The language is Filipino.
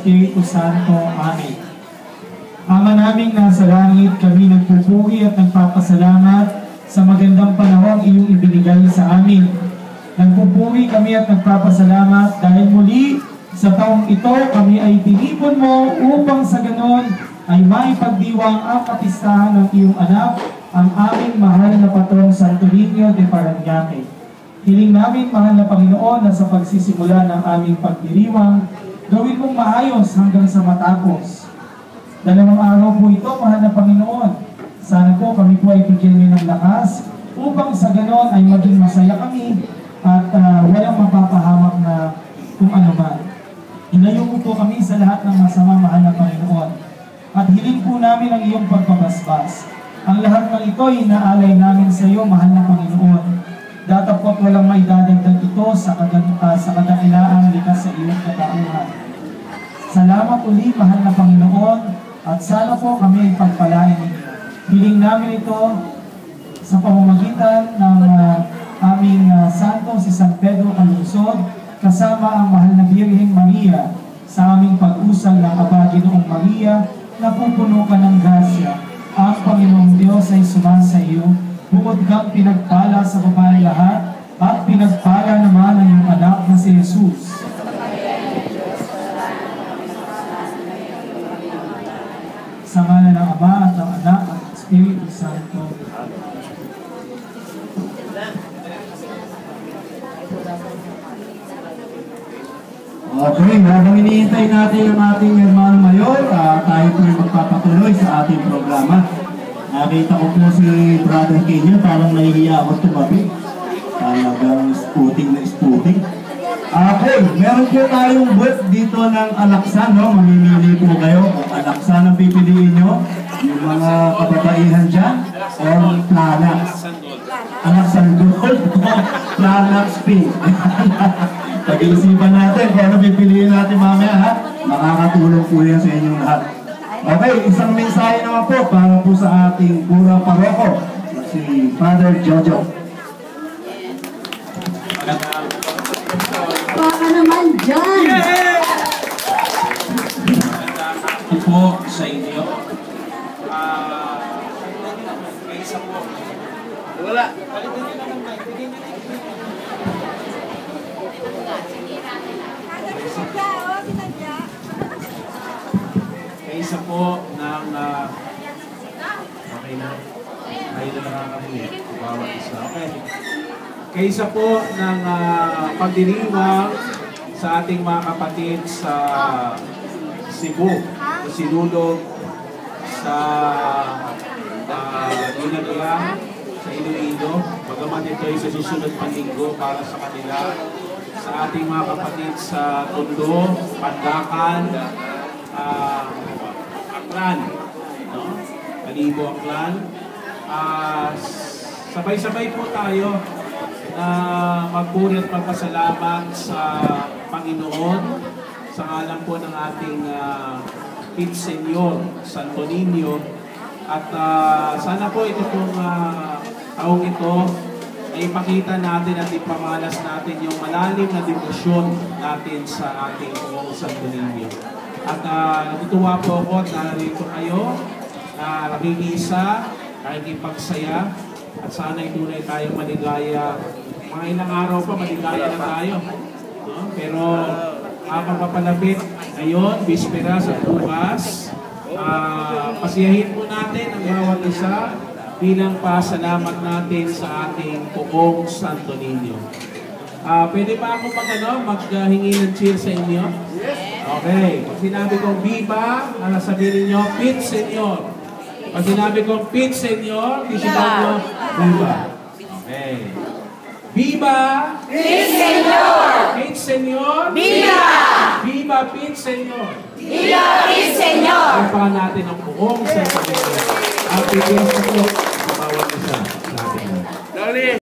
Espiritu Santo. Amen. Ama naming nasa langit, kami nagpupuri at nagpapasalamat sa magandang panahong iyong ibinigay sa amin. Nagpupuri kami at nagpapasalamat dahil muli sa taong ito kami ay tinipon mo upang sa ganon ay maipagdiwang ang kapistahan ng iyong anak, ang aming mahal na patrong Santo Niño de Parañaque. Hiling namin, mahal na Panginoon, na sa pagsisimula ng aming pagdiriwang, gawin mong maayos hanggang sa matapos. Dalawang araw po ito, mahal na Panginoon. Sana po kami po ay bigyan ng lakas upang sa ganon ay maging masaya kami at walang mapapahamak na kung ano man. Ilayo po kami sa lahat ng masama, mahal na Panginoon. At hiling po namin ang iyong pagbabasbas. Ang lahat ng ito ay inaalay namin sa iyo, mahal na Panginoon. Datapot walang may dadagdag ito sa kadakilaang likas sa iyong katauhan. Salamat uli, mahal na Panginoon, at sana po kami ay pagpalain ninyo. Hiling namin ito sa pamamagitan ng aming santo si San Pedro Calungsod, kasama ang mahal na Birheng Maria, sa aming pag-usal ng Aba Ginoong Maria, na pupuno ka ng grasya. Ang Panginoong Diyos ay sumasa iyo, bukod kang pinagpala sa babae lahat, at pinagpala naman ang iyong anak na si Jesus. Sa ngalan ng Ama at ng Anak at Espiritu Santo. Okay, habang iniintay natin ang ating hermano mayor, tayo po ay magpapatuloy sa ating programa. Nakita ko po si Brother Kenyo, parang nahihiya ako tumabi. Talagang spooting na spooting. Okay, meron po tayong booth dito ng alaksan, no? Mamimili po kayo kung alaksan ang pipiliin nyo. Yung mga kababaihan dyan, or Planax. Alaksan gold, Planax pink. Pag-iisipan natin kung ano pipiliin natin mamaya, ha? Makakatulong po yan sa inyong lahat. Okay, isang mensahe naman po para po sa ating purang paroko, si Father Jojo. Baka naman dyan! Ito po sa inyo. Isa po. Wala. Isa po ng okay na. Ay na nakakamuya. Bawat isa. Okay. Kaysa po ng pagdiriwang sa ating mga kapatid sa Cebu, sa Sinulog, sa Ginagalang, sa Iloilo, bagaman ito ay sa susunod pang linggo para sa kanila, sa ating mga kapatid sa Tondo, Pandakan, Aklan, no? Kalibo Aklan. Sabay-sabay po tayo na magpuri at magpasalamat sa Panginoon sa ngalan po ng ating Pit Senyor Santo Niño, at sana po ito pong taong ito ay ipakita natin at ipamalas natin yung malalim na devosyon natin sa ating Poong Santo Niño. At natutuwa po ako at narito kayo na nakikisa, nakikipagsaya, at sana tunay tayong maligaya. Mga ilang araw pa, maligaya na tayo. No? Pero habang papalapit ngayon, bispera sa bukas, pasiyahin po natin ang bawat isa bilang pasalamat natin sa ating Poong Santo Niño. Pwede pa ako maghingi ng cheer sa inyo? Okay. Pag sinabi kong Viva, sabihin niyo, Pit Senyor. Pag sinabi kong Pit Senyor, isipan nyo, Viva. Okay. Viva! Pit Senyor! Pit Senyor! Viva! Viva Pit Senyor! Viva Pit Senyor! Ipahan natin ang buong Santo Niño. Ang pipiyas na po sa bawat isa.